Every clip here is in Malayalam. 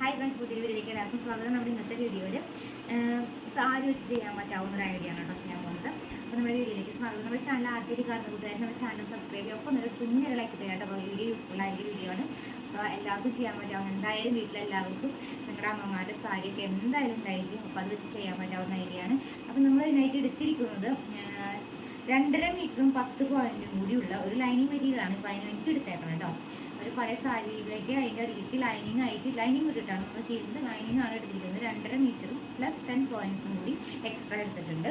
ഹായ് ഫ്രണ്ട്സ്, പുതിയ വീഡിയോയിലേക്ക് എല്ലാവർക്കും സ്വാഗതം. നമ്മുടെ ഇന്നത്തെ വീഡിയോയിൽ സാരി വെച്ച് ചെയ്യാൻ പറ്റാവുന്ന ഒരു ഐഡിയ ആണ് കേട്ടോ ചെയ്യാൻ പോകുന്നത്. അപ്പോൾ നമ്മുടെ വീഡിയോയിലേക്ക് സ്വാഗതം. നമ്മുടെ ചാനൽ ആദ്യമായിട്ട് കാണുന്ന കൂട്ടുകാരും നമ്മുടെ ചാനൽ സബ്സ്ക്രൈബ് ചെയ്യുക. ഒപ്പം നിങ്ങൾ കുഞ്ഞൊരു ലൈക്ക് തരാം കേട്ടോ. അപ്പോൾ വീഡിയോ യൂസ്ഫുൾ ആയ വീഡിയോ ആണ്. അപ്പോൾ എല്ലാവർക്കും ചെയ്യാൻ പറ്റാവുന്ന, എന്തായാലും വീട്ടിലെല്ലാവർക്കും നിങ്ങളുടെ അമ്മമാരുടെ സാരിയൊക്കെ എന്തായാലും ഉണ്ടായിരിക്കും. അപ്പോൾ അത് വെച്ച് ചെയ്യാൻ പറ്റാവുന്ന ഐഡിയ ആണ്. അപ്പോൾ നമ്മൾ ഇതിനായിട്ട് എടുത്തിരിക്കുന്നത് 2.5 മീറ്ററും 10 പോയിന്റും കൂടിയുള്ള ഒരു ലൈനിങ് മെറ്റീരിയലാണ്. ഇപ്പോൾ അതിന് വേണ്ടി എടുത്തേക്കണം കേട്ടോ. ഒരു പഴയ സാരിയിലേക്ക് അതിൻ്റെ അടിയിലേക്ക് ലൈനിങ് ഇട്ടിട്ടാണ് നമ്മൾ ചെയ്യുന്നത്. ലൈനിങ് ആണ് എടുത്തിരിക്കുന്നത്. 2.5 മീറ്ററും പ്ലസ് 10 പോയിന്റ്സും കൂടി എക്സ്ട്രാ എടുത്തിട്ടുണ്ട്.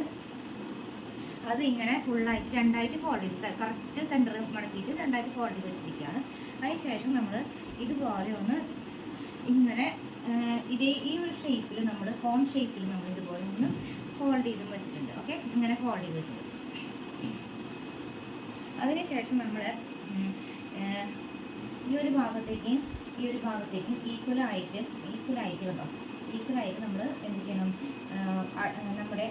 അത് ഇങ്ങനെ ഫുള്ളായിട്ട് 2ആയിട്ട് ഫോൾഡ് ചെയ്ത് കറക്റ്റ് സെൻറ്റർ മടക്കിയിട്ട് 2ആയിട്ട് ഫോൾഡ് ചെയ്ത് വെച്ചിരിക്കുകയാണ്. അതിനുശേഷം നമ്മൾ ഇതുപോലെ ഒന്ന് ഇങ്ങനെ ഈ ഒരു ഷേപ്പിൽ നമ്മൾ കോൺ ഷേപ്പിൽ നമ്മൾ ഇതുപോലെ ഒന്ന് ഫോൾഡ് ചെയ്തും വെച്ചിട്ടുണ്ട്. ഓക്കെ, ഇങ്ങനെ ഫോൾഡ് ചെയ്ത് വെച്ചിട്ടുണ്ട്. അതിനുശേഷം നമ്മൾ ഈ ഒരു ഭാഗത്തേക്കും ഈക്വലായിട്ട് നമ്മൾ എന്ത് ചെയ്യണം, നമ്മുടെ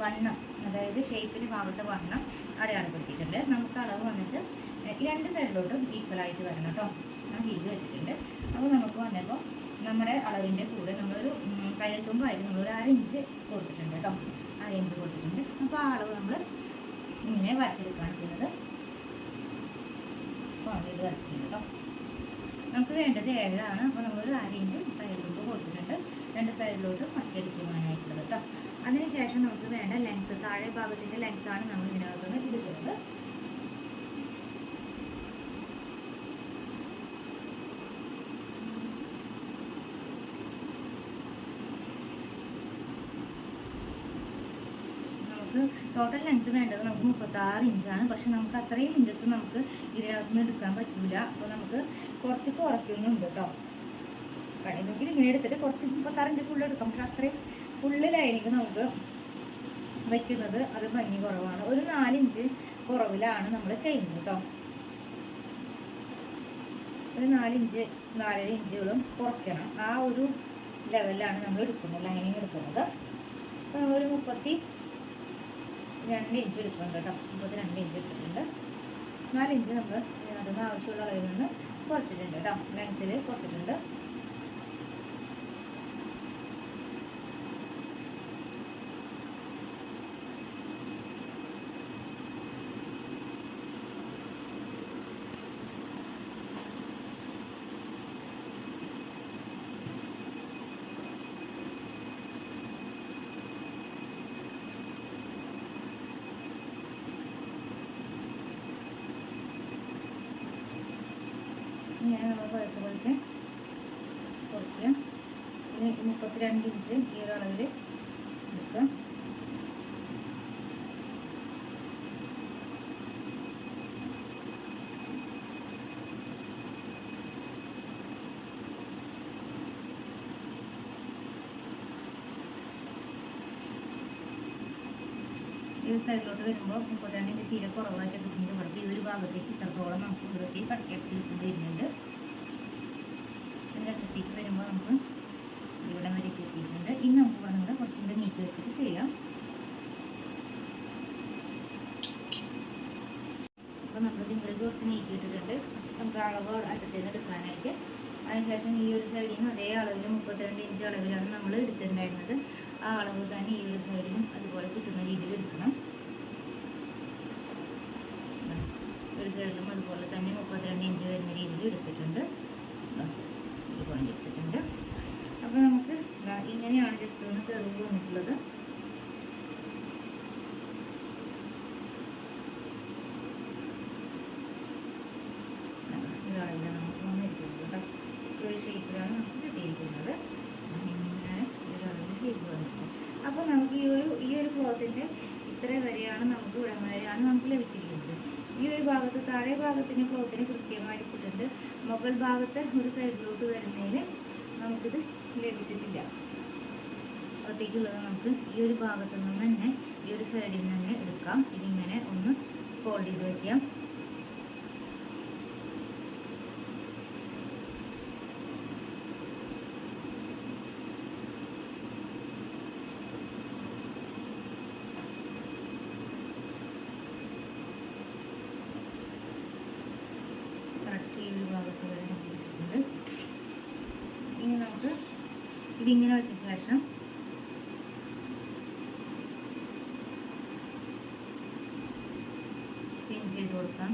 വണ്ണം, അതായത് ഷേപ്പിന് ഭാഗത്തെ വണ്ണം അടയാളപ്പെടുത്തിയിട്ടുണ്ട്. നമുക്ക് അളവ് വന്നിട്ട് 2 സൈഡിലോട്ടും ഈക്വലായിട്ട് വരണം കേട്ടോ. ഞാൻ ചെയ്ത് വെച്ചിട്ടുണ്ട്. അപ്പോൾ നമുക്ക് വന്നപ്പോൾ നമ്മുടെ അളവിൻ്റെ കൂടെ നമ്മളൊരു കയ്യെത്തുമ്പോൾ നമ്മളൊരു 1/2 ഇഞ്ച് കൊടുത്തിട്ടുണ്ട് കേട്ടോ. 1/2 ഇഞ്ച് കൊടുത്തിട്ടുണ്ട്. അപ്പോൾ ആ അളവ് നമ്മൾ ഇങ്ങനെ വരച്ചെടുക്കുകയാണ് ചെയ്യുന്നത്. അപ്പോൾ ഇത് വരച്ചിട്ടുണ്ട് കേട്ടോ. നമുക്ക് വേണ്ടത് 7 ആണ്. അപ്പോൾ നമ്മളൊരു 1/2 ഇഞ്ച് സൈഡിലോട്ട് കൊടുത്തിട്ടുണ്ട്. 2 സൈഡിലോട്ട് മറ്റടിക്കുവാനായിട്ടുള്ളത് കേട്ടോ. അതിനുശേഷം നമുക്ക് വേണ്ട ലെങ്ത്ത്, താഴെ ഭാഗത്തിൻ്റെ ലെങ്ത്താണ് നമ്മൾ ഇതിനകത്തുനിന്ന് എടുക്കുന്നത്. ടോട്ടൽ ലെങ്ത് വേണ്ടത് നമുക്ക് 36 ഇഞ്ചാണ്. പക്ഷെ നമുക്ക് അത്രയും ഇഞ്ചസ് നമുക്ക് ഇതിനകത്തുനിന്ന് എടുക്കാൻ പറ്റില്ല. അപ്പോൾ നമുക്ക് കുറച്ച് കുറയ്ക്കുന്നുണ്ട് കേട്ടോ. വേണമെങ്കിൽ ഇങ്ങനെ എടുത്തിട്ട് കുറച്ച് 36 ഇഞ്ച് ഫുള്ള് എടുക്കാം. പക്ഷെ അത്രയും ഫുള്ള് ലൈനിങ് നമുക്ക് വയ്ക്കുന്നത് അത് ഭംഗി കുറവാണ്. ഒരു 4 ഇഞ്ച് കുറവിലാണ് നമ്മൾ ചെയ്യുന്നത് കേട്ടോ. ഒരു 4 ഇഞ്ച് 4.5 ഇഞ്ചുകളും കുറയ്ക്കണം. ആ ഒരു ലെവലിലാണ് നമ്മൾ എടുക്കുന്നത്, ലൈനിങ് എടുക്കുന്നത്. അപ്പോൾ നമ്മളൊരു 32 ഇഞ്ച് എടുക്കുന്നുണ്ട് കേട്ടോ. 32 ഇഞ്ച് എടുത്തിട്ടുണ്ട്. 4 ഇഞ്ച് നമ്മൾ അതിന് ആവശ്യമുള്ള അളവിൽ നിന്ന് കുറച്ചിട്ടുണ്ട് കേട്ടോ. ലെങ്ത്തിൽ കുറച്ചിട്ടുണ്ട്. ഇങ്ങനെ നമ്മൾ കുഴപ്പമില്ല കുറയ്ക്കുക. 32 ഇഞ്ച് ഈ ഒരു അളവിൽ എടുക്കുക. ഈ സൈഡിലോട്ട് വരുമ്പോൾ 32 ഇഞ്ച് തീരെ കുറവായിട്ട് കിട്ടുന്നത്. ഇവിടെ ഈ ഒരു ഭാഗത്തേക്ക് ഇത്രത്തോളം നമുക്ക് ഇവിടത്തേക്ക് കടക്കേണ്ടിരിക്കുന്നത് വരുന്നുണ്ട്. ഇതിൻ്റെ അടുത്തേക്ക് വരുമ്പോൾ നമുക്ക് ഇവിടെ വരെ എത്തിയിട്ടുണ്ട്. ഇനി നമുക്ക് ഇവിടെ കുറച്ചും കൂടെ നീക്കി വെച്ചിട്ട് ചെയ്യാം. അപ്പോൾ നമ്മൾ ഇങ്ങോട്ട് കുറച്ച് നീക്കിയിട്ടിട്ടുണ്ട്. നമുക്ക് അളവ് അറ്റത്തേക്ക് എടുക്കാനായിട്ട്. അതിനുശേഷം ഈ ഒരു സൈഡിൽ നിന്ന് അതേ അളവിൽ 32 ഇഞ്ച് അളവിലാണ് നമ്മൾ എടുത്തിട്ടുണ്ടായിരുന്നത്. ആ അളവ് തന്നെ ഈ ഒരു സൈഡിലും അതുപോലെ കിട്ടുന്ന രീതിയിൽ എടുക്കണം. ഒരു സൈഡിലും അതുപോലെ തന്നെ 32 ഇഞ്ച് വരുന്ന രീതിയിൽ എടുത്തിട്ടുണ്ട്. ഇതുപോലെ എടുത്തിട്ടുണ്ട്. അപ്പോൾ നമുക്ക് ഇങ്ങനെയാണ് ജസ്റ്റ് ഒന്ന് കർവ് വന്നിട്ടുള്ളത്. ഇതാണ് നമുക്ക് വന്നിരിക്കുന്നത് കേട്ടോ. ഒരു ഷേപ്പിലാണ് നമുക്ക് കിട്ടിയിരിക്കുന്നത്. ഇങ്ങനെ ഒരു ഷേപ്പ് വന്നിട്ടുണ്ട്. അപ്പോൾ നമുക്ക് ഈ ഒരു ക്ലോത്തിൻ്റെ ഇത്ര വരെയാണ് നമുക്ക് ഇവിടെ വരെയാണ് നമുക്ക് ലഭിച്ചിരിക്കുന്നത്. ഈ ഒരു ഭാഗത്ത് താഴെ ഭാഗത്തിന് ക്ലോത്തിന് കൃത്യമായിട്ടുണ്ട്. മുകൾ ഭാഗത്ത് ഒരു സൈഡിലോട്ട് വരുന്നതിന് നമുക്കിത് ലഭിച്ചിട്ടില്ല. അകത്തേക്കുള്ളത് നമുക്ക് ഈ ഒരു ഭാഗത്തു നിന്ന് തന്നെ ഈ ഒരു സൈഡിൽ നിന്ന് തന്നെ എടുക്കാം. ഇതിങ്ങനെ ഒന്ന് ഫോൾഡ് ചെയ്ത് വയ്ക്കാം. കറക്റ്റ് ഈ ഒരു ഭാഗത്ത് വരെ ഇനി നമുക്ക് ഇതിങ്ങനെ വെച്ച ശേഷം പിൻ ചെയ്ത് കൊടുക്കാം.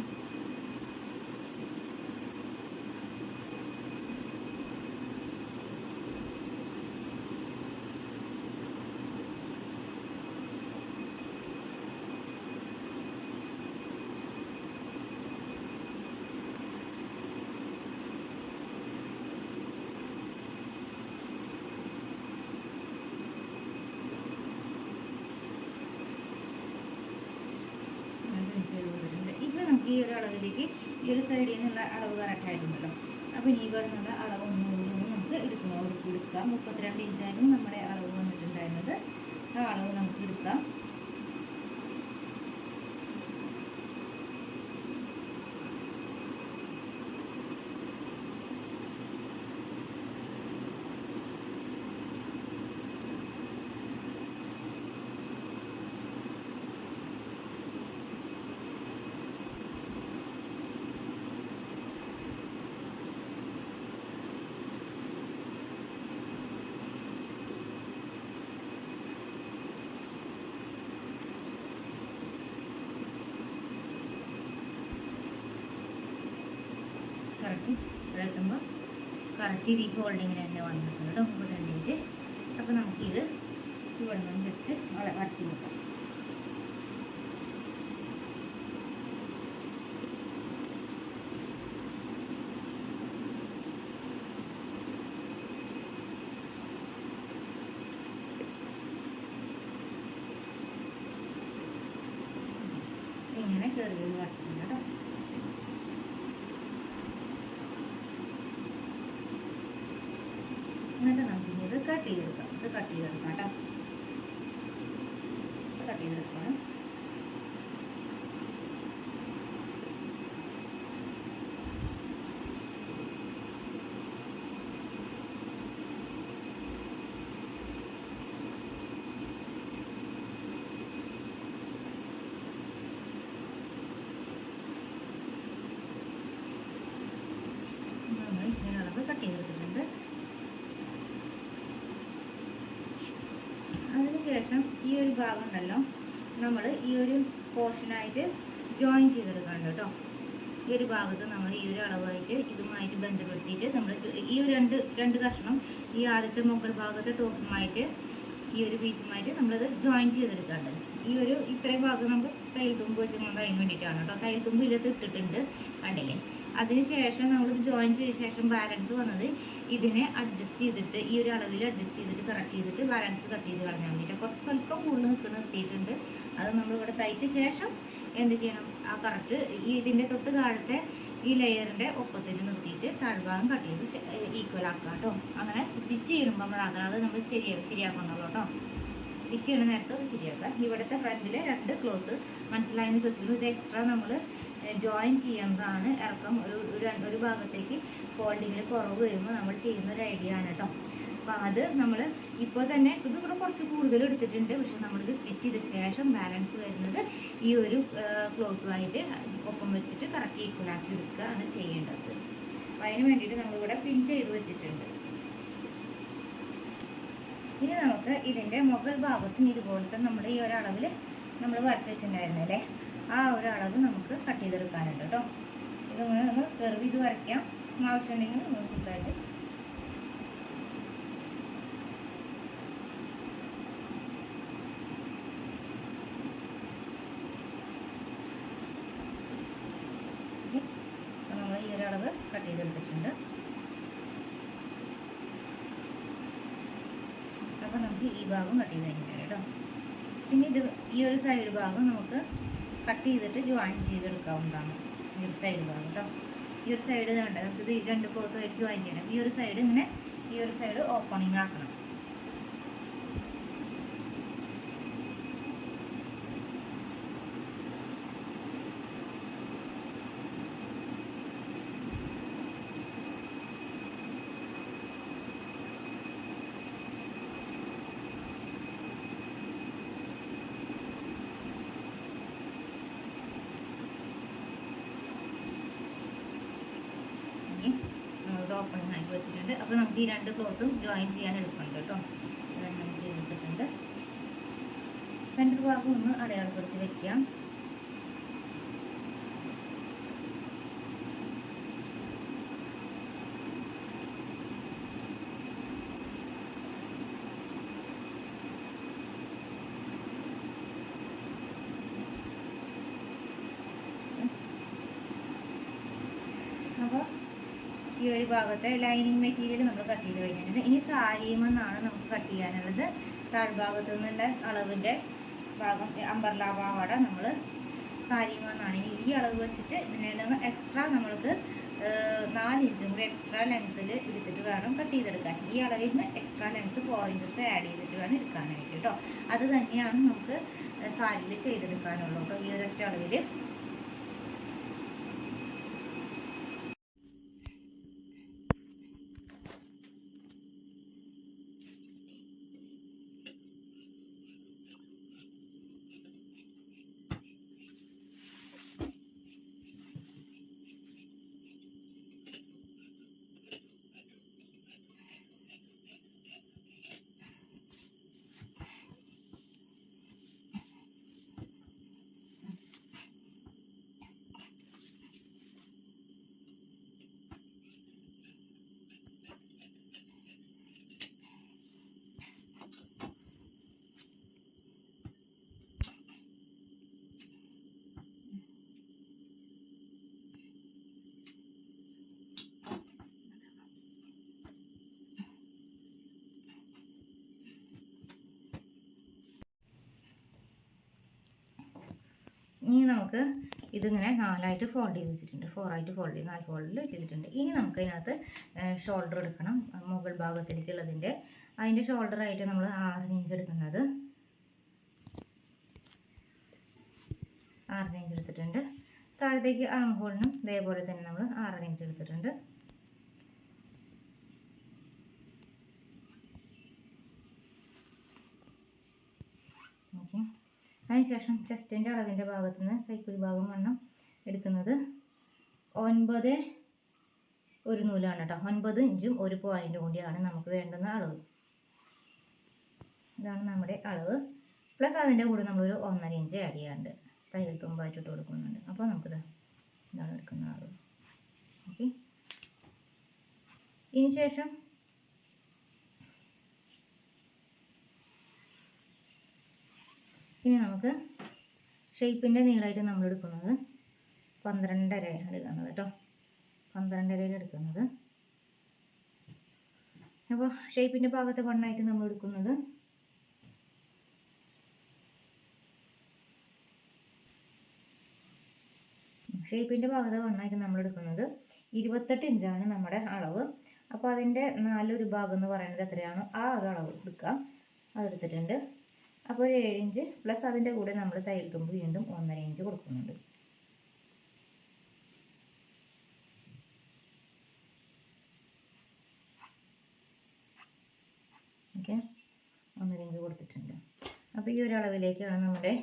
ഇപ്പം നമുക്ക് ഈ ഒരു അളവിലേക്ക് ഈ ഒരു സൈഡിൽ നിന്നുള്ള അളവ് കറക്റ്റായിട്ടുണ്ടല്ലോ. അപ്പോൾ ഇനി ഇവിടെ നിന്നുള്ള അളവ് ഒന്നുകൂടി നമുക്ക് എടുക്കാം. 32 ഇഞ്ചായിരുന്നു നമ്മുടെ അളവ് വന്നിട്ടുണ്ടായിരുന്നത്. ആ അളവ് നമുക്ക് എടുക്കാം. കറക്റ്റ് എത്തുമ്പോൾ കറക്റ്റ് ഈ ഫോൾഡിങ്ങിന് തന്നെ വന്നിട്ടുണ്ട് കേട്ടോ, 32 ഇഞ്ച്. അപ്പോൾ നമുക്കിത് ഇവിടെ നിന്ന് ജസ്റ്റ് അടച്ചു നോക്കാം. ഇങ്ങനെ കയറി വരച്ചിട്ടുണ്ട് കേട്ടോ. എന്നിട്ട് നമുക്ക് ഇത് കട്ട് ചെയ്തെടുക്കാം. കട്ട് ചെയ്തെടുക്കാം കേട്ടോ. കട്ട് ചെയ്തെടുക്കണം. നമ്മൾ ഇങ്ങനെയുള്ളത് കട്ട് ചെയ്തെടുത്തിട്ടുണ്ട്. അതിനുശേഷം ഈ ഒരു ഭാഗം ഉണ്ടല്ലോ, നമ്മൾ ഈ ഒരു പോർഷനായിട്ട് ജോയിൻ ചെയ്തെടുക്കണം കേട്ടോ. ഈ ഒരു ഭാഗത്ത് നമ്മൾ ഈ ഒരു അളവായിട്ട് ഇതുമായിട്ട് ബന്ധപ്പെടുത്തിയിട്ട് നമ്മൾ ഈ ഒരു രണ്ട് കഷ്ണം ഈ ആദ്യത്തെ മുകൾ ഭാഗത്തെ ടോപ്പുമായിട്ട് ഈ ഒരു പീസുമായിട്ട് നമ്മളത് ജോയിൻ ചെയ്തെടുക്കാണ്ട്. ഈ ഒരു ഇത്രയും ഭാഗം നമുക്ക് തയ്യൽ തുമ്പ് വെച്ച് നമ്മൾ അതിന് വേണ്ടിയിട്ടാണ് കേട്ടോ. തയ്യൽ തുമ്പ് ഇതിലത്ത് ഇട്ടിട്ടുണ്ട് കണ്ടില്ലേ. അതിനുശേഷം നമ്മളിത് ജോയിൻ ചെയ്ത ശേഷം ബാലൻസ് വന്നത് ഇതിനെ അഡ്ജസ്റ്റ് ചെയ്തിട്ട് ഈ ഒരു അളവിൽ അഡ്ജസ്റ്റ് ചെയ്തിട്ട് കറക്റ്റ് ചെയ്തിട്ട് ബാലൻസ് കട്ട് ചെയ്ത് കളഞ്ഞാൽ വേണ്ടിയിട്ട് കുറച്ച് സ്വല്പം കൂടുതൽ നിർത്തിയിട്ടുണ്ട്. അത് നമ്മളിവിടെ തയ്ച്ച ശേഷം എന്ത് ചെയ്യണം, ആ കറക്റ്റ് ഈ ഇതിൻ്റെ തൊട്ട് താഴത്തെ ഈ ലെയറിൻ്റെ ഒപ്പത്തിൽ നിർത്തിയിട്ട് താഴ്ഭാഗം കട്ട് ചെയ്ത് ഈക്വൽ ആക്കുക കേട്ടോ. അങ്ങനെ സ്റ്റിച്ച് ചെയ്യുമ്പോൾ അത് നമ്മൾ ശരിയാക്കണമല്ലോ കേട്ടോ. സ്റ്റിച്ച് ചെയ്യണ നേരത്തെ അത് ശരിയാക്കുക. ഇവിടുത്തെ ഫ്രണ്ടിലെ 2 ക്ലോത്ത് മനസ്സിലായെന്ന് ചോദിച്ചിരുന്നു. ഇത് എക്സ്ട്രാ നമ്മൾ ജോയിൻ ചെയ്യുന്നതാണ്. ഇറക്കം ഒരു ഭാഗത്തേക്ക് ഫോൾഡിങ്ങിൽ കുറവ് വരുമ്പോൾ നമ്മൾ ചെയ്യുന്ന ഒരു ഐഡിയ ആണ് കേട്ടോ. അപ്പോൾ അത് നമ്മൾ ഇപ്പോൾ തന്നെ ഇതിവിടെ കുറച്ച് കൂടുതൽ എടുത്തിട്ടുണ്ട്. പക്ഷെ നമ്മളിത് സ്റ്റിച്ച് ചെയ്ത ശേഷം ബാലൻസ് വരുന്നത് ഈ ഒരു ക്ലോത്തുമായിട്ട് ഒപ്പം വെച്ചിട്ട് കറക്റ്റ് ഈക്വലാക്കി എടുക്കുകയാണ് ചെയ്യേണ്ടത്. അപ്പോൾ അതിന് വേണ്ടിയിട്ട് നമ്മളിവിടെ പിൻ ചെയ്ത് വെച്ചിട്ടുണ്ട്. ഇനി നമുക്ക് ഇതിൻ്റെ മുകൾ ഭാഗത്തും ഇതുപോലത്തെ നമ്മുടെ ഈ ഒരളവിൽ നമ്മൾ വരച്ച് വെച്ചിട്ടുണ്ടായിരുന്നല്ലേ, ആ ഒരു അളവ് നമുക്ക് കട്ട് ചെയ്തെടുക്കാനുണ്ട് കേട്ടോ. ഇതിങ്ങനെ നമ്മൾ കർവ് ചെയ്ത് വരയ്ക്കാം. ആവശ്യമുണ്ടെങ്കിൽ നമ്മൾ ചെറുതായിട്ട് നമ്മൾ ഈ ഒരു അളവ് കട്ട് ചെയ്തെടുത്തിട്ടുണ്ട്. അപ്പോൾ നമുക്ക് ഈ ഭാഗം കട്ട് ചെയ്ത് കഴിഞ്ഞിട്ടുണ്ട് കേട്ടോ. പിന്നെ ഇത് ഈ ഒരു സൈഡ് ഭാഗം നമുക്ക് കട്ട് ചെയ്തിട്ട് ജോയിൻ ചെയ്തെടുക്കാവുന്നതാണ്. ഈ ഒരു സൈഡ് ഭാഗം കേട്ടോ. ഈ ഒരു സൈഡ് വേണ്ട, നമുക്കിത് 2 ക്ലോത്തുമായിട്ട് ജോയിൻ ചെയ്യണം. ഈ ഒരു സൈഡ് ഇങ്ങനെ ഈ ഒരു സൈഡ് ഓപ്പണിങ് ആക്കണം. ഓപ്പണിംഗ് ആക്കി വെച്ചിട്ടുണ്ട്. അപ്പോൾ നമുക്ക് ഈ 2 ക്ലോത്തും ജോയിൻ ചെയ്യാൻ എളുപ്പമുണ്ട് കേട്ടോ. രണ്ടും ചെയ്തിട്ടുണ്ട്. സെൻറ്റർ ഭാഗം ഒന്ന് അടയാളപ്പെടുത്തി വയ്ക്കാം. അപ്പോൾ ഈ ഒരു ഭാഗത്തെ ലൈനിങ് മെറ്റീരിയൽ നമ്മൾ കട്ട് ചെയ്ത് കഴിഞ്ഞിട്ടുണ്ട്. ഇനി സാരിയുമെന്നാണ് നമുക്ക് കട്ട് ചെയ്യാനുള്ളത്. താഴ്ഭാഗത്തു നിന്നുള്ള അളവിൻ്റെ ഭാഗം അമ്പർല പാവാട നമ്മൾ സാരിയുമെന്നാണ്. ഇനി ഈ അളവ് വെച്ചിട്ട് ഇതിൽ നിന്ന് എക്സ്ട്രാ നമ്മൾക്ക് 4 ഇഞ്ചും കൂടി എക്സ്ട്രാ ലെങ്ത്തിൽ എടുത്തിട്ട് വേണം കട്ട് ചെയ്തെടുക്കാൻ. ഈ അളവിൽ നിന്ന് എക്സ്ട്രാ ലെങ്ത്ത് 4 ഇഞ്ചസ് ആഡ് ചെയ്തിട്ട് വേണം എടുക്കാനായിട്ട് കേട്ടോ. അത് തന്നെയാണ് നമുക്ക് സാരിയിൽ ചെയ്തെടുക്കാനുള്ളൂ കേട്ടോ. ഈ ഒരൊറ്റ അളവിൽ ഇനി നമുക്ക് ഇതിങ്ങനെ 4 ആയിട്ട് ഫോൾഡ് ചെയ്ത് വെച്ചിട്ടുണ്ട്. 4 ആയിട്ട് ഫോൾഡ് ചെയ്ത് 4 ഫോൾഡിൽ ചെയ്തിട്ടുണ്ട്. ഇനി നമുക്ക് ഇതിനകത്ത് ഷോൾഡർ എടുക്കണം. മുകൾ ഭാഗത്തേക്കുള്ളതിൻ്റെ അതിൻ്റെ ഷോൾഡറായിട്ട് നമ്മൾ 6 ഇഞ്ച് എടുക്കുന്നത്. 6 ഇഞ്ച് എടുത്തിട്ടുണ്ട്. താഴത്തേക്ക് ആം ഹോളിനും ഇതേപോലെ തന്നെ നമ്മൾ 6 ഇഞ്ച് എടുത്തിട്ടുണ്ട്. ഓക്കെ. അതിനുശേഷം ചെസ്റ്റിൻ്റെ അളവിൻ്റെ ഭാഗത്തു നിന്ന് കൈക്കുഴി ഭാഗം വണ്ണം എടുക്കുന്നത് 9 ഒരു നൂലാണ് കേട്ടോ. 9 ഇഞ്ചും 1 പോയിൻറ്റും കൂടിയാണ് നമുക്ക് വേണ്ടുന്ന അളവ്. ഇതാണ് നമ്മുടെ അളവ്. പ്ലസ് അതിൻ്റെ കൂടെ നമ്മളൊരു 1.5 ഇഞ്ച് ആഡ് ചെയ്യാറുണ്ട്. തയ്യൽ തുമ്പായിട്ട് ഇട്ട് കൊടുക്കുന്നുണ്ട്. അപ്പോൾ നമുക്കിത് ഇതാണ് എടുക്കുന്ന അളവ്. ഓക്കെ. ഇതിന് ശേഷം ഇനി നമുക്ക് ഷേപ്പിൻ്റെ നീളമായിട്ട് നമ്മൾ എടുക്കുന്നത് 12.5 എടുക്കുന്നത് കേട്ടോ. 12.5 എടുക്കുന്നത്. അപ്പോൾ ഷേപ്പിൻ്റെ ഭാഗത്തെ വണ്ണായിട്ട് നമ്മൾ എടുക്കുന്നത് നമ്മൾ എടുക്കുന്നത് 28 ഇഞ്ചാണ് നമ്മുടെ അളവ്. അപ്പോൾ അതിൻ്റെ 4 ഭാഗം എന്ന് പറയുന്നത് എത്രയാണോ ആ ഒരു അളവ് എടുക്കാം. അതെടുത്തിട്ടുണ്ട്. അപ്പോൾ ഒരു 7 ഇഞ്ച് പ്ലസ് അതിൻ്റെ കൂടെ നമ്മൾ തയ്യൽ തുമ്പ് വീണ്ടും 1.5 ഇഞ്ച് കൊടുക്കുന്നുണ്ട്. ഓക്കെ. 1.5 ഇഞ്ച് കൊടുത്തിട്ടുണ്ട്. അപ്പോൾ ഈ ഒരു അളവിലേക്കാണ് നമ്മുടെ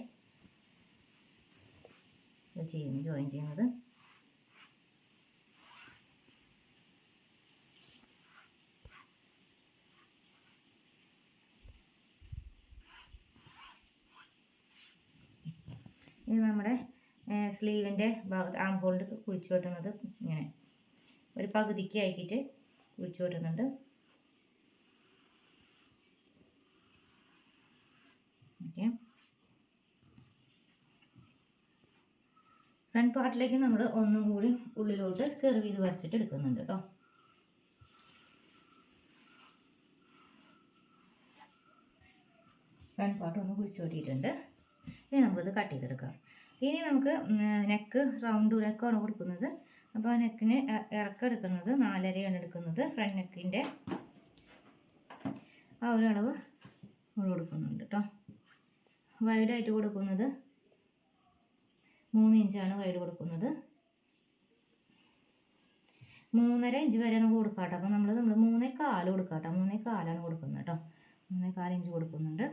ജോയിൻ ചെയ്യുന്നത്. ഇനി നമ്മുടെ സ്ലീവിൻ്റെ ഭാഗത്ത് ആം ഹോൾഡ് കുഴിച്ചു വെട്ടുന്നത് ഇങ്ങനെ ഒരു പകുതിക്ക് ആക്കിയിട്ട് കുഴിച്ചു വെട്ടുന്നുണ്ട്. ഓക്കെ. ഫ്രണ്ട് പാർട്ടിലേക്ക് നമ്മൾ ഒന്നും കൂടി ഉള്ളിലോട്ട് കർവ് ചെയ്ത് വരച്ചിട്ട് എടുക്കുന്നുണ്ട് കേട്ടോ. ഫ്രണ്ട് പാർട്ട് ഒന്ന് കുഴിച്ചു വെട്ടിയിട്ടുണ്ട്. ഇനി നമുക്കത് കട്ട് ചെയ്തെടുക്കാം. ഇനി നമുക്ക് നെക്ക് റൗണ്ട് നെക്കാണ് കൊടുക്കുന്നത്. അപ്പോൾ ആ നെക്കിന് ഇറക്കം എടുക്കുന്നത് 4.5 എടുക്കുന്നത്. ഫ്രണ്ട് നെക്കിൻ്റെ ആ ഒരു അളവ് നമ്മൾ കൊടുക്കുന്നുണ്ട് കേട്ടോ. വൈഡായിട്ട് കൊടുക്കുന്നത് 3 ഇഞ്ചാണ് വൈഡ് കൊടുക്കുന്നത്. 3.5 ഇഞ്ച് വരെ നമുക്ക് കൊടുക്കാം കേട്ടോ. അപ്പോൾ നമ്മൾ 3.25 കൊടുക്കാം കേട്ടോ. 3.25 കൊടുക്കുന്നത് കേട്ടോ. 3.25 ഇഞ്ച് കൊടുക്കുന്നുണ്ട്.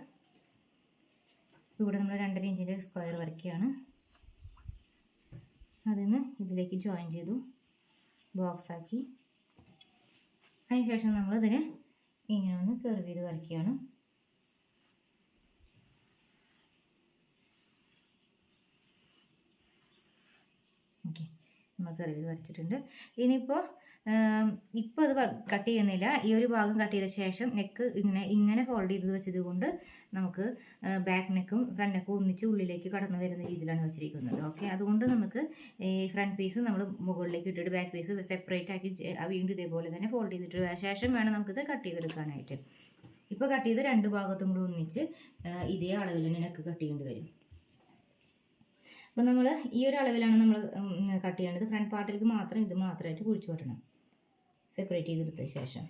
ഇവിടെ നമ്മൾ 2.5 ഇഞ്ചിൻ്റെ സ്ക്വയർ വരയ്ക്കുകയാണ്. അതിന് ഇതിലേക്ക് ജോയിൻ ചെയ്തു, ബോക്സ് ആക്കി. അതിനുശേഷം നമ്മളിതിനെ ഇങ്ങനെ ഒന്ന് കർവ് ചെയ്ത് വരയ്ക്കുകയാണ്. ഓക്കെ, നമ്മൾ കർവ് ചെയ്ത് വരച്ചിട്ടുണ്ട്. ഇനിയിപ്പോൾ അത് കട്ട് ചെയ്യുന്നില്ല. ഈ ഒരു ഭാഗം കട്ട് ചെയ്ത ശേഷം നെക്ക് ഇങ്ങനെ ഫോൾഡ് ചെയ്ത് വെച്ചത് കൊണ്ട് നമുക്ക് ബാക്ക് നെക്കും ഫ്രണ്ട് നെക്കും ഒന്നിച്ച് ഉള്ളിലേക്ക് കടന്നു വരുന്ന രീതിയിലാണ് വെച്ചിരിക്കുന്നത്. ഓക്കെ, അതുകൊണ്ട് നമുക്ക് ഈ ഫ്രണ്ട് പീസ് നമ്മൾ മുകളിലേക്ക് ഇട്ടിട്ട് ബാക്ക് പീസ് സെപ്പറേറ്റ് ആക്കി വീണ്ടും ഇതേപോലെ തന്നെ ഫോൾഡ് ചെയ്തിട്ട് ശേഷം വേണം നമുക്കിത് കട്ട് ചെയ്തെടുക്കാനായിട്ട്. ഇപ്പോൾ കട്ട് ചെയ്ത് രണ്ട് ഭാഗത്തും കൂടി ഒന്നിച്ച് ഇതേ അളവിൽ തന്നെ നെക്ക് കട്ട് ചെയ്യേണ്ടി വരും. അപ്പോൾ നമ്മൾ ഈ ഒരു അളവിലാണ് നമ്മൾ കട്ട് ചെയ്യേണ്ടത്. ഫ്രണ്ട് പാർട്ടിലേക്ക് മാത്രം ഇത് മാത്രമായിട്ട് കുഴിച്ചു വെട്ടണം, സെപ്പറേറ്റ് ചെയ്തെടുത്ത ശേഷം.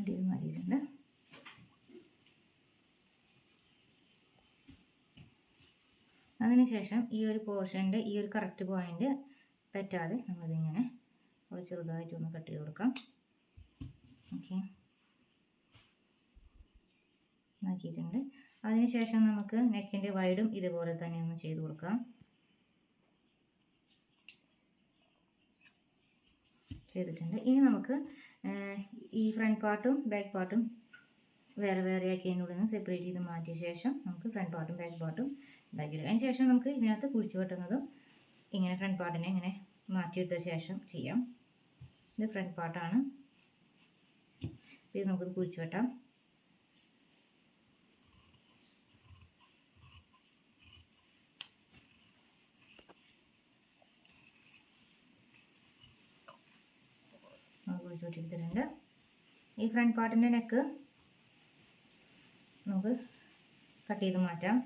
അടിയിൽ മാറിയിട്ടുണ്ട്. അതിനുശേഷം ഈ ഒരു പോർഷൻ്റെ ഈ ഒരു കറക്റ്റ് പോയിന്റ് തെറ്റാതെ നമ്മളിതിങ്ങനെ ചെറുതായിട്ടൊന്ന് കട്ട് ചെയ്ത് കൊടുക്കാം. ഓക്കെ, ആക്കിയിട്ടുണ്ട്. അതിനുശേഷം നമുക്ക് നെക്കിൻ്റെ വൈഡും ഇതുപോലെ തന്നെ ഒന്ന് ചെയ്ത് കൊടുക്കാം. ചെയ്തിട്ടുണ്ട്. ഇനി നമുക്ക് ഈ ഫ്രണ്ട് പാർട്ടും ബാക്ക് പാർട്ടും വേറെ വേറെ ആക്കി അതിനുള്ളിൽ നിന്ന് സെപ്പറേറ്റ് ചെയ്ത് മാറ്റിയ ശേഷം നമുക്ക് ഫ്രണ്ട് പാർട്ടും ബാക്ക് പാർട്ടും ഇതാക്കിയെടുക്കാം. അതിന് ശേഷം നമുക്ക് ഇതിനകത്ത് കുഴിച്ച് വെട്ടുന്നതും ഇങ്ങനെ ഫ്രണ്ട് പാർട്ടിനെ ഇങ്ങനെ മാറ്റിയെടുത്ത ശേഷം ചെയ്യാം. ഇത് ഫ്രണ്ട് പാർട്ടാണ്. ഇത് നമുക്കിത് കുഴിച്ച് വെട്ടാം. കുഴിച്ച് വെട്ടിയെടുത്തിട്ടുണ്ട്. ഈ ഫ്രണ്ട് പാർട്ടിൻ്റെ നെക്ക് നമുക്ക് കട്ട് ചെയ്ത് മാറ്റാം.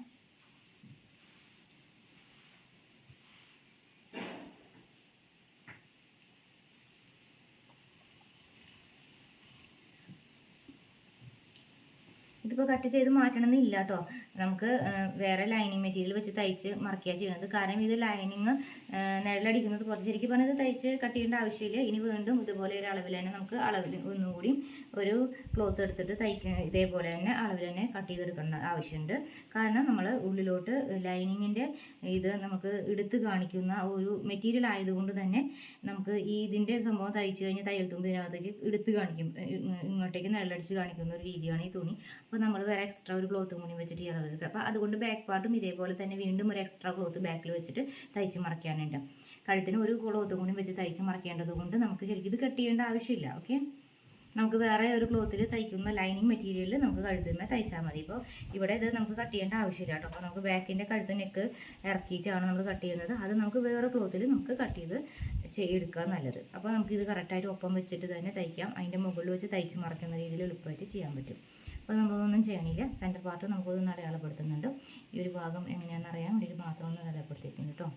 ഇതിപ്പോൾ കട്ട് ചെയ്ത് മാറ്റണമെന്നില്ല കേട്ടോ. നമുക്ക് വേറെ ലൈനിങ് മെറ്റീരിയൽ വെച്ച് തയ്ച്ച് മറക്കുക ചെയ്യുന്നത്. കാരണം ഇത് ലൈനിങ് നിഴലടിക്കുന്നത് കുറച്ച് ശരിക്കും പറഞ്ഞത് തയ്ച്ച് കട്ട് ചെയ്യേണ്ട ആവശ്യമില്ല. ഇനി വീണ്ടും ഇതുപോലെ ഒരു അളവിൽ തന്നെ നമുക്ക് അളവിൽ ഒന്നുകൂടി ഒരു ക്ലോത്ത് എടുത്തിട്ട് ഇതേപോലെ തന്നെ അളവിൽ തന്നെ കട്ട് ചെയ്തെടുക്കേണ്ട ആവശ്യമുണ്ട്. കാരണം നമ്മൾ ഉള്ളിലോട്ട് ലൈനിങ്ങിൻ്റെ ഇത് നമുക്ക് എടുത്ത് കാണിക്കുന്ന ഒരു മെറ്റീരിയൽ ആയതുകൊണ്ട് തന്നെ നമുക്ക് ഇതിൻ്റെ സംഭവം തയ്ച്ച് കഴിഞ്ഞ് തയ്യൽ തുമ്പ് ഇതിനകത്തേക്ക് എടുത്ത് കാണിക്കും, ഇങ്ങോട്ടേക്ക് നിഴലടിച്ച് കാണിക്കുന്ന ഒരു രീതിയാണ് ഈ തുണി. അപ്പോൾ നമ്മൾ വേറെ എക്സ്ട്രാ ഒരു ക്ലോത്തും കൂടി വെച്ചിട്ട് ചെയ്യണമെടുക്കുക. അപ്പോൾ അതുകൊണ്ട് ബാക്ക് പാർട്ടും ഇതേപോലെ തന്നെ വീണ്ടും ഒരു എക്സ്ട്രാ ക്ലോത്ത് ബാക്കിൽ വെച്ചിട്ട് തയ്ച്ച് മറയ്ക്കാനുണ്ട്. കഴുത്തിന് ഒരു ക്ലോത്തും കൂടി വെച്ച് തയ്ച്ച് മറയ്ക്കേണ്ടത് കൊണ്ട് നമുക്ക് ശരിക്കും ഇത് കട്ട് ചെയ്യേണ്ട ആവശ്യമില്ല. ഓക്കെ, നമുക്ക് വേറെ ഒരു ക്ലോത്തിൽ തയ്ക്കുന്ന ലൈനിങ് മെറ്റീരിയൽ നമുക്ക് കഴുത്തുമ്മേ തയ്ച്ചാൽ മതി. ഇപ്പോൾ ഇവിടെ ഇത് നമുക്ക് കട്ട് ചെയ്യേണ്ട ആവശ്യമില്ല കേട്ടോ. അപ്പോൾ നമുക്ക് ബാക്കിൻ്റെ കഴുത്ത് നെക്ക് ഇറക്കിയിട്ടാണ് നമ്മൾ കട്ട് ചെയ്യുന്നത്. അത് നമുക്ക് വേറെ ക്ലോത്തിൽ നമുക്ക് കട്ട് ചെയ്ത് എടുക്കുക നല്ലത്. അപ്പോൾ നമുക്കിത് കറക്റ്റായിട്ട് ഒപ്പം വെച്ചിട്ട് തന്നെ തയ്ക്കാം. അതിൻ്റെ മുകളിൽ വെച്ച് തയ്ച്ച് മറയ്ക്കുന്ന രീതിയിൽ എളുപ്പമായിട്ട് ചെയ്യാൻ പറ്റും. അപ്പോൾ നമ്മളൊന്നും ചെയ്യണില്ല. സെൻറ്റർ പാർട്ട് നമുക്കൊന്ന് അടയാളപ്പെടുത്തുന്നുണ്ട്. ഈ ഒരു ഭാഗം എങ്ങനെയാണെന്ന് അറിയാൻ വേണ്ടി മാത്രം ഒന്ന് അടയാളപ്പെടുത്തിയിട്ടുണ്ട് കേട്ടോ.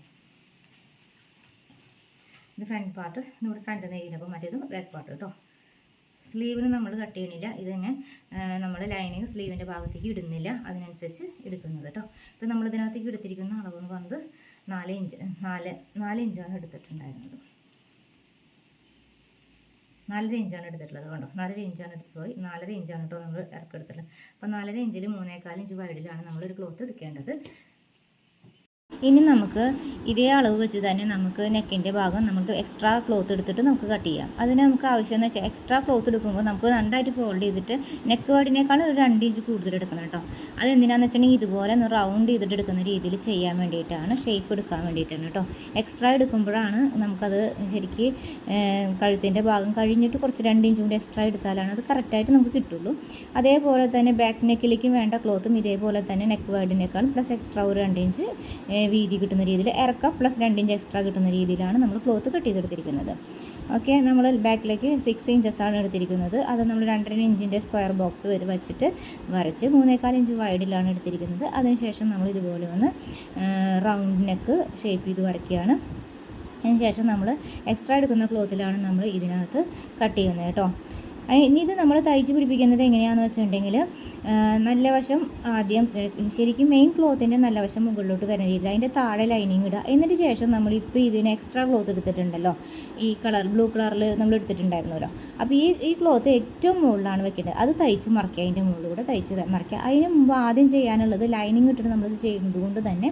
ഇത് ഫ്രണ്ട് പാർട്ട്, നമ്മുടെ ഫ്രണ്ട് നെയ്യിനപ്പോൾ മറ്റേത് ബാക്ക് പാർട്ട് കേട്ടോ. സ്ലീവിന് നമ്മൾ കട്ട് ചെയ്യണില്ല. ഇത് തന്നെ നമ്മൾ ലൈനിങ് സ്ലീവിൻ്റെ ഭാഗത്തേക്ക് ഇടുന്നില്ല, അതിനനുസരിച്ച് എടുക്കുന്നത് കേട്ടോ. ഇപ്പോൾ നമ്മൾ ഇതിനകത്തേക്ക് എടുത്തിരിക്കുന്ന അളവെന്ന് പറഞ്ഞത് 4 ഇഞ്ചാണ് എടുത്തിട്ടുണ്ടായിരുന്നത്. 4.5 ഇഞ്ചാണ് എടുത്തിട്ടുള്ളത്. കണ്ടോ, 4.5 ഇഞ്ചാണ് എടുത്തുപോയി. 4.5 ഇഞ്ചാണ് കേട്ടോ നമ്മൾ ഇറക്കെടുത്തിട്ടുള്ളത്. അപ്പോൾ 4.5 ഇഞ്ചിൽ 3.25 ഇഞ്ച് വൈഡിലാണ് നമ്മളൊരു ക്ലോത്ത് എടുക്കേണ്ടത്. ഇനി നമുക്ക് ഇതേ അളവ് വെച്ച് തന്നെ നമുക്ക് നെക്കിൻ്റെ ഭാഗം നമുക്ക് എക്സ്ട്രാ ക്ലോത്ത് എടുത്തിട്ട് നമുക്ക് കട്ട് ചെയ്യാം. അതിന് നമുക്ക് ആവശ്യമെന്ന് വെച്ചാൽ എക്സ്ട്രാ ക്ലോത്ത് എടുക്കുമ്പോൾ നമുക്ക് രണ്ടായിട്ട് ഫോൾഡ് ചെയ്തിട്ട് നെക്ക് വൈഡിനേക്കാൾ ഒരു 2 ഇഞ്ച് കൂടുതൽ എടുക്കണം കേട്ടോ. അതെന്തിനാണെന്ന് വെച്ചിട്ടുണ്ടെങ്കിൽ ഇതുപോലെ ഒന്ന് റൗണ്ട് ചെയ്തിട്ട് എടുക്കുന്ന രീതിയിൽ ചെയ്യാൻ വേണ്ടിയിട്ടാണ്, ഷേപ്പ് എടുക്കാൻ വേണ്ടിയിട്ടാണ് കേട്ടോ. എക്സ്ട്രാ എടുക്കുമ്പോഴാണ് നമുക്കത് ശരിക്ക് കഴുത്തിൻ്റെ ഭാഗം കഴിഞ്ഞിട്ട് കുറച്ച് 2 ഇഞ്ചും കൂടി എക്സ്ട്രാ എടുത്താലാണ് അത് കറക്റ്റായിട്ട് നമുക്ക് കിട്ടുള്ളൂ. അതേപോലെ തന്നെ ബാക്ക് നെക്കിലേക്ക് വേണ്ട ക്ലോത്തും ഇതേപോലെ തന്നെ നെക്ക് വൈഡിനേക്കാൾ പ്ലസ് എക്സ്ട്രാ ഒരു 2 ഇഞ്ച് വീതി കിട്ടുന്ന രീതിയിൽ ഇറക്കം പ്ലസ് 2 ഇഞ്ച് എക്സ്ട്രാ കിട്ടുന്ന രീതിയിലാണ് നമ്മൾ ക്ലോത്ത് കട്ട് ചെയ്തെടുത്തിരിക്കുന്നത്. ഓക്കെ, നമ്മൾ ബാക്കിലേക്ക് 6 ഇഞ്ചസാണ് എടുത്തിരിക്കുന്നത്. അത് നമ്മൾ 2.5 ഇഞ്ചിൻ്റെ സ്ക്വയർ ബോക്സ് വെച്ചിട്ട് വരച്ച് 3.25 ഇഞ്ച് വൈഡിലാണ് എടുത്തിരിക്കുന്നത്. അതിനുശേഷം നമ്മൾ ഇതുപോലെ ഒന്ന് റൗണ്ട് നെക്ക് ഷേപ്പ് ചെയ്ത് വരയ്ക്കുകയാണ്. അതിനുശേഷം നമ്മൾ എക്സ്ട്രാ എടുക്കുന്ന ക്ലോത്തിലാണ് നമ്മൾ ഇതിനകത്ത് കട്ട് ചെയ്യുന്നത് കേട്ടോ. ഇനി ഇത് നമ്മൾ തയ്ച്ച് പിടിപ്പിക്കുന്നത് എങ്ങനെയാണെന്ന് വെച്ചിട്ടുണ്ടെങ്കിൽ നല്ല വശം ആദ്യം ശരിക്കും മെയിൻ ക്ലോത്തിൻ്റെ നല്ല വശം മുകളിലോട്ട് വരുന്ന രീതിയിൽ അതിൻ്റെ താഴെ ലൈനിങ് ഇടുക. എന്നിട്ട് ശേഷം നമ്മളിപ്പോൾ ഇതിന് എക്സ്ട്രാ ക്ലോത്ത് എടുത്തിട്ടുണ്ടല്ലോ, ഈ ബ്ലൂ കളറിൽ നമ്മൾ എടുത്തിട്ടുണ്ടായിരുന്നല്ലോ. അപ്പോൾ ഈ ക്ലോത്ത് ഏറ്റവും മുകളിലാണ് വെക്കേണ്ടത്. അത് തയ്ച്ച് മറക്കുക, അതിൻ്റെ മുകളിലൂടെ തയ്ച്ച് മറക്കുക. അതിന് മുമ്പ് ആദ്യം ചെയ്യാനുള്ളത് ലൈനിങ് ഇട്ടിട്ട് നമ്മളിത് ചെയ്യുന്നത് കൊണ്ട് തന്നെ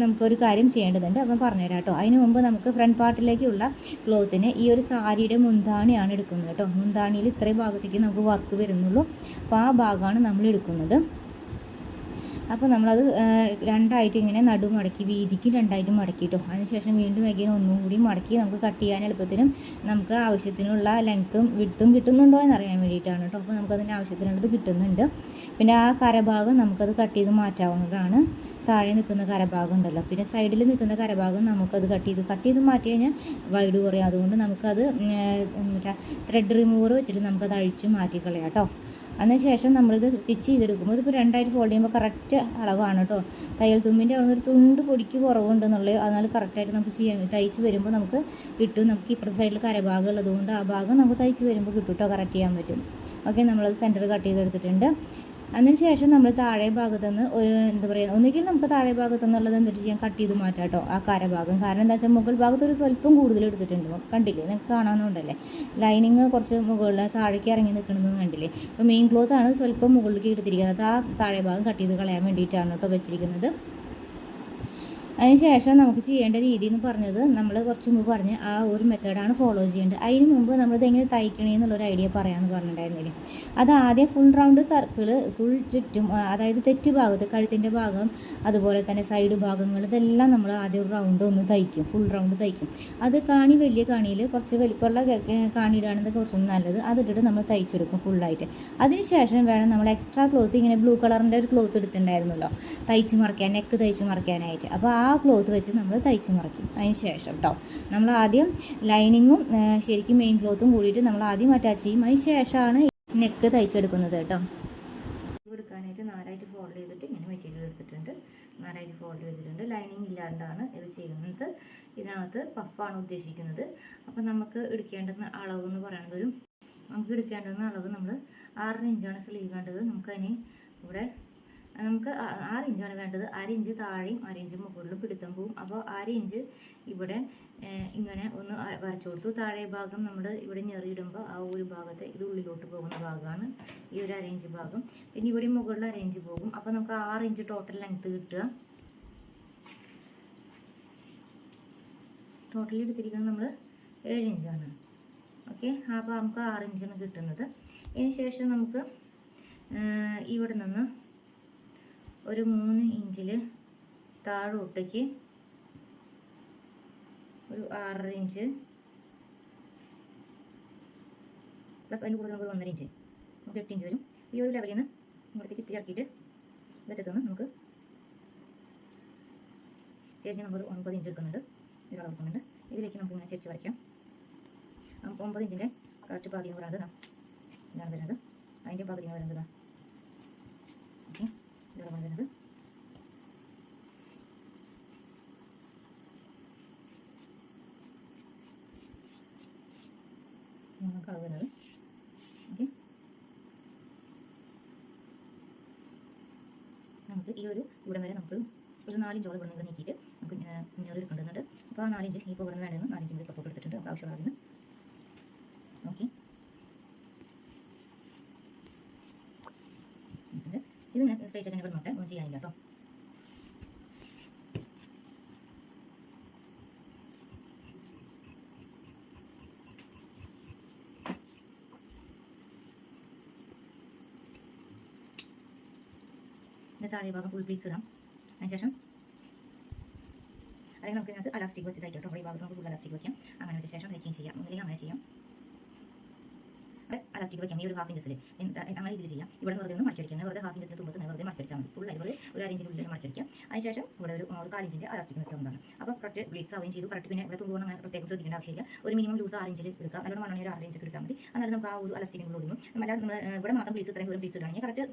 നമുക്കൊരു കാര്യം ചെയ്യേണ്ടതുണ്ട്. അപ്പം പറഞ്ഞുതരാം കേട്ടോ. അതിന് മുമ്പ് നമുക്ക് ഫ്രണ്ട് പാർട്ടിലേക്കുള്ള ക്ലോത്തിന് ഈ ഒരു സാരിയുടെ മുന്താണിയാണ് എടുക്കുന്നത് കേട്ടോ. മുന്താണിയിൽ ഇത്രയും ഭാഗത്തേക്ക് നമുക്ക് വർക്ക് വരുന്നുള്ളൂ. അപ്പോൾ ആ ഭാഗമാണ് നമ്മൾ എടുക്കുന്നത്. അപ്പോൾ നമ്മളത് രണ്ടായിട്ട് ഇങ്ങനെ നടുമടക്കി വീതിക്ക് രണ്ടായിട്ട് മടക്കിയിട്ടോ. അതിനുശേഷം വീണ്ടും എഗെയിൻ ഒന്നും കൂടി മടക്കി നമുക്ക് കട്ട് ചെയ്യാൻ എളുപ്പത്തിനും നമുക്ക് ആവശ്യത്തിനുള്ള ലെങ്ത്തും വിഡ്ത്തും കിട്ടുന്നുണ്ടോ എന്നറിയാൻ വേണ്ടിയിട്ടാണ് കേട്ടോ. അപ്പോൾ നമുക്കതിൻ്റെ ആവശ്യത്തിനുള്ളത് കിട്ടുന്നുണ്ട്. പിന്നെ ആ കരഭാഗം നമുക്കത് കട്ട് ചെയ്ത് മാറ്റാവുന്നതാണ്. താഴെ നിൽക്കുന്ന കരഭാഗം ഉണ്ടല്ലോ, പിന്നെ സൈഡിൽ നിൽക്കുന്ന കരഭാഗം നമുക്കത് കട്ട് ചെയ്ത് മാറ്റി കഴിഞ്ഞാൽ വൈഡ് കുറയും. അതുകൊണ്ട് നമുക്കത് മറ്റേ ത്രെഡ് റിമൂവർ വെച്ചിട്ട് നമുക്കത് അഴിച്ച് മാറ്റിക്കളയാം കേട്ടോ. അതിനുശേഷം നമ്മളിത് സ്റ്റിച്ച് ചെയ്തെടുക്കുമ്പോൾ ഇതിപ്പോൾ രണ്ടായിട്ട് ഫോൾഡ് ചെയ്യുമ്പോൾ കറക്റ്റ് അളവാണ് കേട്ടോ. തയ്യൽ തുമ്പിൻ്റെ അവിടെ ഒരു തുണ്ട് പൊടിക്ക് കുറവുണ്ടെന്നുള്ളത്, അതിനാൽ കറക്റ്റായിട്ട് നമുക്ക് തയ്ച്ച് വരുമ്പോൾ നമുക്ക് കിട്ടും. നമുക്ക് ഇപ്പുറത്തെ സൈഡിൽ കരഭാഗം ഉള്ളതുകൊണ്ട് ആ ഭാഗം നമുക്ക് തയ്ച്ച് വരുമ്പോൾ കിട്ടും കേട്ടോ, കറക്റ്റ് ചെയ്യാൻ പറ്റും. ഓക്കെ, നമ്മളത് സെൻറ്റർ കട്ട് ചെയ്തെടുത്തിട്ടുണ്ട്. അതിനുശേഷം നമ്മൾ താഴെ ഭാഗത്തുനിന്ന് ഒരു എന്താ പറയുക, ഒന്നുകിൽ നമുക്ക് താഴെ ഭാഗത്തുനിന്നുള്ളത് എന്നിട്ട് ചെയ്യാൻ കട്ട് ചെയ്ത് മാറ്റാം കേട്ടോ ആ കരഭാഗം. കാരണം എന്താ വെച്ചാൽ മുകൾ ഭാഗത്ത് ഒരു സ്വല്പം കൂടുതൽ എടുത്തിട്ടുണ്ട്, കണ്ടില്ലേ, നിങ്ങൾക്ക് കാണാവുന്നതുകൊണ്ടല്ലേ. ലൈനിങ് കുറച്ച് മുകളിൽ താഴേക്ക് ഇറങ്ങി നിൽക്കണമെന്ന് കണ്ടില്ലേ. അപ്പോൾ മെയിൻ ക്ലോത്താണ് സ്വല്പം മുകളിലേക്ക് എടുത്തിരിക്കുന്നത്. ആ താഴെ ഭാഗം കട്ട് ചെയ്ത് കളയാൻ വേണ്ടിയിട്ടാണ് കേട്ടോ വെച്ചിരിക്കുന്നത്. അതിനുശേഷം നമുക്ക് ചെയ്യേണ്ട രീതി എന്ന് പറഞ്ഞത് നമ്മൾ കുറച്ച് മുമ്പ് പറഞ്ഞ് ആ ഒരു മെത്തേഡാണ് ഫോളോ ചെയ്യേണ്ടത്. അതിന് മുമ്പ് നമ്മളിത് എങ്ങനെ തയ്ക്കണേ എന്നുള്ളൊരു ഐഡിയ പറയാമെന്ന് പറഞ്ഞിട്ടുണ്ടായിരുന്നില്ലേ. അത് ആദ്യം ഫുൾ റൗണ്ട് സർക്കിൾ ഫുൾ ചുറ്റും, അതായത് തെറ്റ് ഭാഗത്ത് കഴുത്തിൻ്റെ ഭാഗം അതുപോലെ തന്നെ സൈഡ് ഭാഗങ്ങൾ ഇതെല്ലാം നമ്മൾ ആദ്യം ഒരു റൗണ്ട് ഒന്ന് തയ്ക്കും, ഫുൾ റൗണ്ട് തയ്ക്കും. അത് വലിയ കാണിയിൽ കുറച്ച് വലിപ്പമുള്ള കാണിയിടാണെന്ന് കുറച്ചൊന്നും നല്ലത്. അതിട്ടിട്ട് നമ്മൾ തയ്ച്ചെടുക്കും ഫുള്ളായിട്ട്. അതിനുശേഷം വേണം നമ്മൾ എക്സ്ട്രാ ക്ലോത്ത് ഇങ്ങനെ ബ്ലൂ കളറിൻ്റെ ഒരു ക്ലോത്ത് എടുത്തിട്ടുണ്ടായിരുന്നല്ലോ തയ്ച്ച് മറിക്കാൻ, നെക്ക് തയ്ച്ച് മറിക്കാനായിട്ട്. അപ്പോൾ ആ ക്ലോത്ത് വെച്ച് നമ്മൾ തയ്ച്ച് മറിക്കും. അതിന് ശേഷം കേട്ടോ നമ്മൾ ആദ്യം ലൈനിങ്ങും ശരിക്കും മെയിൻ ക്ലോത്തും കൂടിയിട്ട് നമ്മൾ ആദ്യം അറ്റാച്ച് ചെയ്യും. അതിന് ശേഷമാണ് നെക്ക് തയ്ച്ചെടുക്കുന്നത് കേട്ടോ. എടുക്കാനായിട്ട് 4ആയിട്ട് ഫോൾഡ് ചെയ്തിട്ട് ഇങ്ങനെ മെറ്റീരിയൽ എടുത്തിട്ടുണ്ട്, 4ആയിട്ട് ഫോൾഡ് ചെയ്തിട്ടുണ്ട്. ലൈനിങ് ഇല്ലാണ്ടാണ് ഇത് ചെയ്യുന്നത്. ഇതിനകത്ത് പഫാണ് ഉദ്ദേശിക്കുന്നത്. അപ്പോൾ നമുക്ക് എടുക്കേണ്ടുന്ന അളവ് എന്ന് പറയുന്നത് നമുക്ക് എടുക്കേണ്ടുന്ന അളവ് നമ്മൾ 6 ഇഞ്ചാണ് സ്ലീവ് വേണ്ടത്. നമുക്കതിന് ഇവിടെ നമുക്ക് 6 ഇഞ്ചാണ് വേണ്ടത്. 1/2 ഇഞ്ച് താഴെയും 1/2 ഇഞ്ച് മുകളിലും പിടുത്തം പോവും. അപ്പോൾ 1/2 ഇഞ്ച് ഇവിടെ ഇങ്ങനെ ഒന്ന് വരച്ചു കൊടുത്തു. താഴെ ഭാഗം നമ്മൾ ഇവിടെ ഞെറിയിടുമ്പോൾ ആ ഒരു ഭാഗത്ത് ഇത് ഉള്ളിലോട്ട് പോകുന്ന ഭാഗമാണ് ഈ ഒരു 1/2 ഇഞ്ച് ഭാഗം. പിന്നെ ഇവിടെ മുകളിൽ 1/2 ഇഞ്ച് പോകും. അപ്പോൾ നമുക്ക് 6 ഇഞ്ച് ടോട്ടൽ ലെങ്ത്ത് കിട്ടുക. ടോട്ടൽ എടുത്തിരിക്കുന്നത് നമ്മൾ 7 ഇഞ്ചാണ്. ഓക്കെ, അപ്പോൾ നമുക്ക് 6 ഇഞ്ചാണ് കിട്ടുന്നത്. അതിന് ശേഷം നമുക്ക് ഇവിടെ നിന്ന് ഒരു 3 ഇഞ്ചിൽ താഴോട്ടേക്ക് ഒരു 6 ഇഞ്ച് പ്ലസ് അതിന് കൂടുതൽ നമുക്ക് 1.5 ഇഞ്ച്, നമുക്ക് 8 ഇഞ്ച് വരും. ഈ ഒരു ലെവലിൽ നിന്ന് ഇങ്ങോട്ടേക്ക് ഇത്തിരി ഇറക്കിയിട്ട് ഇതെടുത്തുനിന്ന് നമുക്ക് ചെരിഞ്ഞ് നമ്മൾ 9 ഇഞ്ച് എടുക്കുന്നുണ്ട്, ഇത് എടുക്കുന്നുണ്ട്. ഇതിലേക്ക് നമുക്ക് ഇങ്ങനെ ചെരിച്ച് വരയ്ക്കാം. 9 ഇഞ്ചിൻ്റെ കറക്റ്റ് പാതി എന്ന് പറയുന്നത് ഇതാണ് വരുന്നത്. അതിൻ്റെ പകുതി എന്ന് പറയുന്നത് ഓക്കെ, ഇതാണ് വരുന്നത്. കളർ വരുന്നത് ഓക്കെ. നമുക്ക് ഈ ഒരു ഇവിടെ വരെ നമുക്ക് ഒരു 4 ഇഞ്ചോളം ഇവിടെ നിന്ന് നീക്കിയിട്ട് നമുക്ക് ഇങ്ങനെ എടുക്കേണ്ടതുണ്ട്. അപ്പോൾ ആ 4 ഇഞ്ച് ഇപ്പോൾ ഇവിടെ നിന്ന് വേണ്ടതെന്ന് 4 ഇഞ്ച് കൂടി പുറത്തോട്ട് എടുത്തിട്ടുണ്ട് നമുക്ക് ആവശ്യമുള്ള അതിന് ഓക്കെ. ഇത് ഞാൻ സ്ട്രൈറ്റ് ആയിട്ട് നോട്ടെ ഒന്നും ചെയ്യാനില്ല കേട്ടോ. താഴെ ഭാഗം ഫുൾ പ്ലീറ്റ്സ് ഇടാം. അതിനുശേഷം അല്ലെങ്കിൽ നമുക്ക് ഇതിനകത്ത് അലാസ്റ്റിക് വെച്ച് തയ്ക്കാം കേട്ടോ. ഈ ഭാഗത്ത് നമുക്ക് ഫുൾ അലാസ്റ്റിക് വയ്ക്കാം. അങ്ങനെ വെച്ച ശേഷം തയ്ക്കുകയും ചെയ്യാം. ഒന്നില്ലെങ്കിൽ അങ്ങനെ ചെയ്യാം, അലാസ്റ്റിക് വയ്ക്കാം. ഈ ഒരു 1/2 ഇഞ്ചിൽ അങ്ങനെ ഇതിൽ ചെയ്യാം. ഇവിടെ വെറുതെ ഒന്ന് മടക്കിയടിക്കാം. വെറുതെ 1/2 ഇഞ്ചിന് തുമ്പത്ത് വെറുതെ മടക്കിയടിച്ചാൽ മതി. ഫുൾ വെറുതെ ഒരു 1/2 ഇഞ്ചിനുള്ളിൽ മടക്കിയടിക്കാം. അതിനുശേഷം ഇവിടെ ഒരു 1/4 ഇഞ്ചിൻ്റെ അലാസ്റ്റിക് വെക്കാവുന്നതാണ്. അപ്പോൾ കറക്റ്റ് ബ്ലീഡ്സ് ആവുകയും ചെയ്തു. കറക്റ്റ് പിന്നെ ഇവിടെ തുമ്പ് അങ്ങനെ പ്രത്യേകം ശ്രദ്ധിക്കേണ്ട ആവശ്യമില്ല. ഒരു മിനിമം ലൂസ് 6 ഇഞ്ചിൽ എടുക്കാം. നല്ലോണം വേണമെങ്കിൽ ഒരു 6 ഇഞ്ച് എടുത്താൽ മതി. എന്നാലും നമുക്ക് ആ ഒരു അലാസ്റ്റിക്കിന് കൊടുക്കും. അല്ലാതെ നമ്മൾ ഇവിടെ മാത്രം ബ്ലീഡ്സ് ഇത്രയും ദൂരം ബ്ലീഡ്സ് ഇടുകയാണെങ്കിൽ കറക്റ്റ്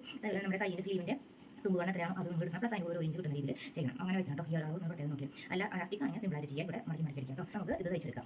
നമ്മുടെ കയ്യിൻ്റെ സ്ലീവിൻ്റെ തുമ്പുകൾ എത്രയാണോ അത് നമ്മൾ എടുക്കണം. പ്ലസ് അതിന് ഒരു ഇഞ്ച് കിട്ടുന്ന രീതിയിൽ ചെയ്യണം. അങ്ങനെ വെക്കണം കേട്ടോ. ഈ അളവ് നമ്മൾ പ്രത്യേകം നോക്കി. അല്ല അലാസ്റ്റിക് ആണെങ്കിൽ സിമ്പിളായിട്ട് ചെയ്യാം. ഇവിടെ മടക്കി മടക്കി അടിക്കാം കേട്ടോ. നമുക്ക് ഇത് തയ്ച്ചെടുക്കാം.